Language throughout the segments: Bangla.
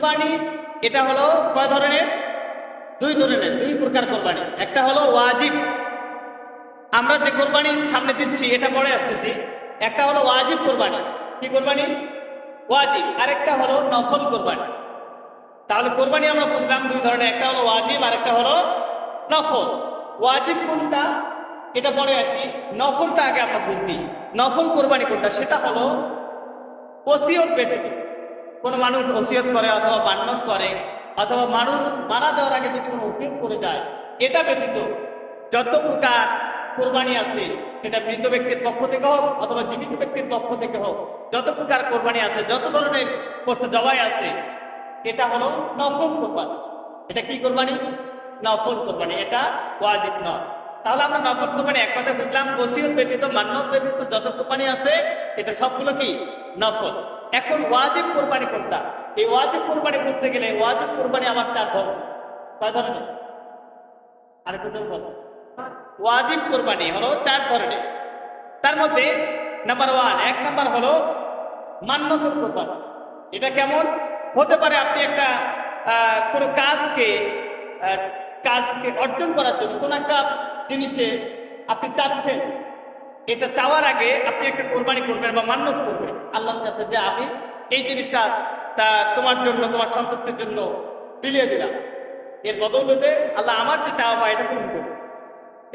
কোরবানি এটা হলো কয় ধরনের? দুই ধরনের, দুই প্রকার কোরবানি। একটা হলো ওয়াজিব, আমরা যে কোরবানি সামনে দিচ্ছি এটা পরে আসতেছি। একটা হলো ওয়াজিব কোরবানি। কি কোরবানি? ওয়াজিব। আরেকটা হলো নফল কোরবানি। তাহলে কোরবানি আমরা বুঝলাম দুই ধরনের, একটা হলো ওয়াজিব আর একটা হলো নফল। ওয়াজিব কোনটা এটা পরে আসি, নফলটা আগে আমরা বুঝি। নফল কোরবানি কোনটা? সেটা হলো ওসিয়ত ব্যতীত। কোনো মানুষ ওসিয়ত করে অথবা মান্যত করে অথবা মানুষ মারা যাওয়ার আগে যদি কোনো ওসিয়ত করে যায়, এটা ব্যতীত যত প্রকার কোরবানি আছে, সেটা মৃত ব্যক্তির পক্ষ থেকে হোক অথবা জীবিত ব্যক্তির পক্ষ থেকে হোক, যত প্রকার কোরবানি আছে, যত ধরনের পশু জবাই আছে, এটা হলো নফল কোরবানি। এটা কি কোরবানি? নফল কোরবানি, এটা ওয়াজিব নয়। তাহলে আমরা নফল কোরবানি এক কথা বুঝলাম, ওসিয়ত ব্যতীত মান্যত ব্যতীত যত কোরবানি আছে এটা সবগুলো কি? নফল। এখন ওয়াজিব কোরবানি কোনটা? এই ওয়াজিব কোরবানি করতে গেলে ওয়াজিব কোরবানি আমার চার ধরনের। কয় ধরনের? আরেকটু বল। ওয়াজিব কোরবানি হলো চার ধরনের। তার মধ্যে নাম্বার ওয়ান, এক নাম্বার হলো মান্যতের কোরবানি। এটা কেমন হতে পারে? আপনি একটা কোনো কাজকে অর্জন করার জন্য কোন একটা জিনিসে আপনি চাচ্ছেন, এটা চাওয়ার আগে আপনি একটা কোরবানি করবেন বা মান্যত করবেন আল্লাহর কাছে, যে আমি এই জিনিসটা তোমার জন্য, তোমার সন্তুষ্টির জন্য বিলিয়ে দিলাম, এর বদৌলতে আল্লাহ আমার যে চাওয়া পায় এটা পূরণ করবে।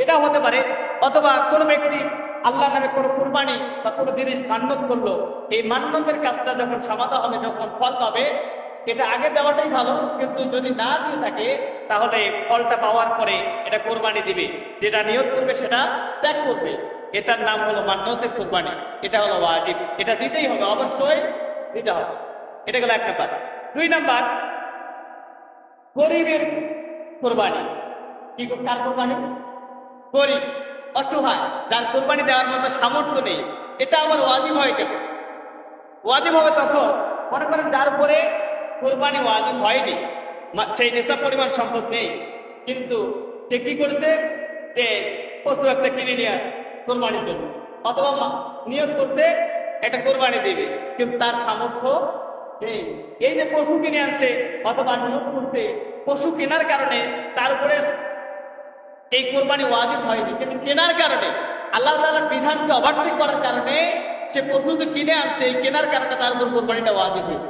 এটা হতে পারে। অথবা কোনো ব্যক্তি আল্লাহ নামে কোনো কোরবানি বা কোনো জিনিস মান্যত করলো, এই মান্যতের কাজটা যখন সমাধা হবে, যখন ফল পাবে, এটা আগে দেওয়াটাই ভালো। কিন্তু যদি না দিয়ে থাকে তাহলে ফলটা পাওয়ার পরে এটা কোরবানি দিবে, যেটা নিয়ত করবে সেটা ত্যাগ করবে। এটার নাম হলো মান্যতের কোরবানি। এটা হলো ওয়াজিব, এটা দিতেই হবে, অবশ্যই দিতে হবে। এটা গেল এক নাম্বার। দুই নাম্বার, গরিবের কোরবানি। কি কার কোরবানি? গরিব, অসহায়, যার কোরবানি দেওয়ার মতো সামর্থ্য নেই, এটা আবার ওয়াজিব হয় কেন? ওয়াজিব হবে তখন, মনে করেন যার উপরে কোরবানি ওয়াজিব হয়নি, সেই নেশা পরিমাণ সম্পদ নেই, কিন্তু সে কি করতে, যে পশু একটা কিনে নিয়ে আসে কোরবানির জন্য, অথবা নিয়োগ করতে একটা কোরবানি দেবে, কিন্তু তার সামর্থ্য নেই। এই যে পশু কিনে আনছে অথবা নিয়োগ করতে, পশু কেনার কারণে তার উপরে এই কোরবানি ওয়াজিব হয়নি, কিন্তু কেনার কারণে আল্লাহ তাআলার বিধানকে অবাধ্য করার কারণে সে পশু যে কিনে আনছে, এই কেনার কারণে তার উপর কোরবানিটা ওয়াজিব হয়েছে।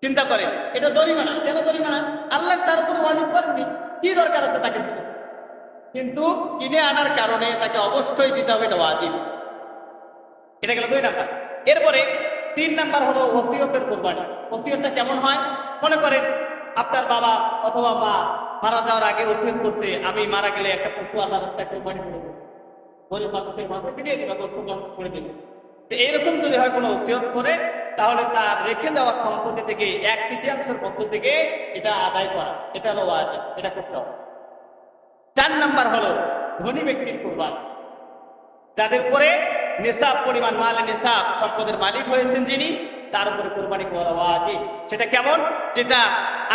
চিন্তা করেন, এটা জরিমানা। কেন জরিমানা? আল্লাহ তার উপর ওয়াজিব করেননি, কি দরকার আছে তাকে দিতে? কিন্তু কিনে আনার কারণে তাকে অবশ্যই দিতে হবে, এটা ওয়াজিব। এটা গেল দুই নাম্বার। এরপরে তিন নাম্বার হলো ওসিয়তের কোরবানি। ওসিয়তটা কেমন হয়? মনে করেন আপনার বাবা অথবা মা মারা যাওয়ার আগে ওসিয়ত করছে, আমি মারা গেলে একটা পশু আল্লাহর রাস্তায় কোরবানি করে দেবো, গরিব মানুষের মাঝে কিনে দেবে, করে দেবে। তো এইরকম যদি হয় কোনো ওসিয়ত করে, তাহলে তার রেখে দেওয়া সম্পত্তি থেকে 1/3 মধ্য থেকে এটা আদায় করা, এটা হলো ওয়াজিব, এটা করতে হবে। চার নাম্বার হলো ধনী ব্যক্তির কোরবানি, যাদের উপরে নেশাব পরিমাণ মালে নেশাব সম্পদের মালিক হয়েছেন যিনি, তার উপরে কোরবানি করা ওয়াজিব। সেটা কেমন? যেটা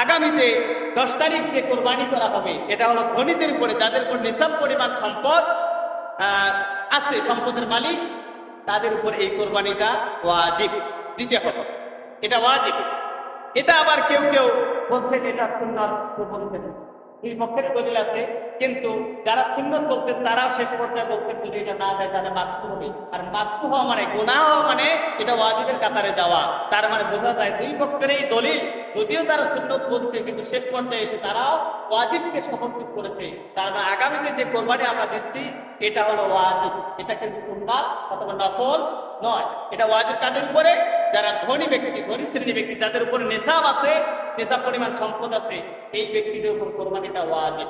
আগামীতে 10 তারিখ যে কোরবানি করা হবে, এটা হলো ধনীদের উপরে, যাদের উপর নেশাব পরিমাণ সম্পদ আছে, সম্পদের মালিক, তাদের উপর এই কোরবানিটা ওয়াজিব দিতে হবে, এটা ওয়াজিব। এটা আবার কেউ কেউ বলছেন এটা সুন্নাত, বলছেন এই পক্ষের দলিল আছে, কিন্তু যারা সুন্নাত বলছেন তারাও শেষ পর্যায়ে বলছেন যদি এটা না দেয় তাহলে মাকরুহ হবে। আর মাকরুহ হওয়া মানে, গুনাহ হওয়া মানে এটা ওয়াজিবের কাতারে যাওয়া। তার মানে বোঝা যায় দুই পক্ষের এই দলিল, যদিও তারা সুন্নাত বলছে, কিন্তু শেষ পর্যায়ে এসে তারাও ওয়াজিবকে সমর্থন করেছে। তার মানে আগামীতে যে কোরবানি আমরা দিচ্ছি এটা হলো ওয়াজিব, এটা কিন্তু সুন্নাত অথবা নফল নয়। এটা ওয়াজিব কাদের উপরে? যারা ধনী ব্যক্তি, ধনী শ্রেণী ব্যক্তি, যাদের উপরে নেশাব আছে, নেশাব পরিমাণ সম্পদ আছে, এই ব্যক্তিদের উপর কোরবানিটা ওয়াজিব।